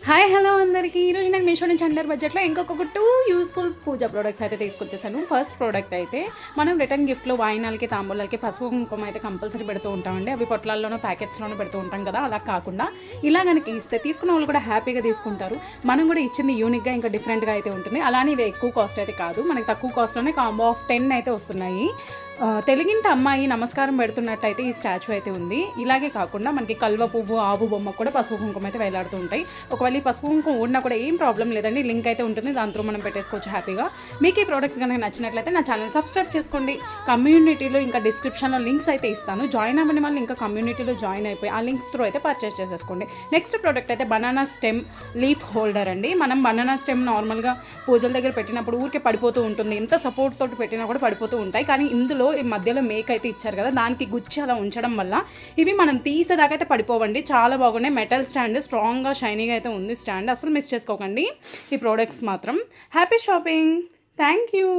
Hi hello అందరికీ ఈరోజు నేను మీషో నుంచి అండర్ బడ్జెట్లో ఇంకొక 2 యూస్ఫుల్ పూజా ప్రోడక్ట్స్ అయితే తీసుకొచ్చేసాను. ఫస్ట్ ప్రోడక్ట్ అయితే మనం రిటర్న్ గిఫ్ట్లో వాయినాలకి తాంబూలాలకి పసుపు కుంకుమ అయితే కంపల్సరీ పెడుతూ ఉంటామండి. అవి పొట్లాల్లోనూ ప్యాకెట్స్లోనూ పెడుతూ ఉంటాం కదా, అలా కాకుండా ఇలా కనుక ఇస్తే తీసుకున్న వాళ్ళు కూడా హ్యాపీగా తీసుకుంటారు. మనం కూడా ఇచ్చింది యూనిక్గా ఇంకా డిఫరెంట్గా అయితే ఉంటుంది. అలానే ఇవి ఎక్కువ కాస్ట్ అయితే కాదు, మనకి తక్కువ కాస్ట్లోనే కాంబో ఆఫ్ 10 అయితే వస్తున్నాయి. తెలుగింటి అమ్మాయి నమస్కారం పెడుతున్నట్టయితే ఈ స్టాచ్యూ అయితే ఉంది. ఇలాగే కాకుండా మనకి కల్వ పువ్వు ఆవు బొమ్మ కూడా పసుపు కుంకుమ అయితే వేలాడుతూ ఉంటాయి. ఒకవేళ ఈ పసుపు కుంకుమ ఉన్నా కూడా ఏం ప్రాబ్లం లేదండి, లింక్ అయితే ఉంటుంది, దాంతో మనం పెట్టేసుకోవచ్చు హ్యాపీగా. మీకు ఈ ప్రోడక్ట్స్ కనుక నచ్చినట్లయితే నా ఛానల్ సబ్స్క్రైబ్ చేసుకోండి. కమ్యూనిటీలో ఇంకా డిస్క్రిప్షన్లో లింక్స్ అయితే ఇస్తాను, జాయిన్ అవ్వని వాళ్ళు ఇంకా కమ్యూనిటీలో జాయిన్ అయిపోయి ఆ లింక్స్ త్రూ అయితే పర్చేస్ చేసేసుకోండి. నెక్స్ట్ ప్రోడక్ట్ అయితే బనానా స్టెమ్ లీఫ్ హోల్డర్ అండి. మనం బనానా స్టెమ్ నార్మల్గా పూజల దగ్గర పెట్టినప్పుడు ఊరికే పడిపోతూ ఉంటుంది, ఎంత సపోర్ట్ తోటి పెట్టినా కూడా పడిపోతూ ఉంటాయి. కానీ ఇందులో ఈ మధ్యలో మేక్ అయితే ఇచ్చారు కదా, దానికి గుచ్చి అలా ఉంచడం వల్ల ఇవి మనం తీసేదాకా అయితే పడిపోవండి. చాలా బాగున్నాయి. మెటల్ స్టాండ్ స్ట్రాంగ్గా షైనీగా అయితే ఉంది స్టాండ్, అసలు మిస్ చేసుకోకండి ఈ ప్రోడక్ట్స్ మాత్రం. Happy shopping, thank you.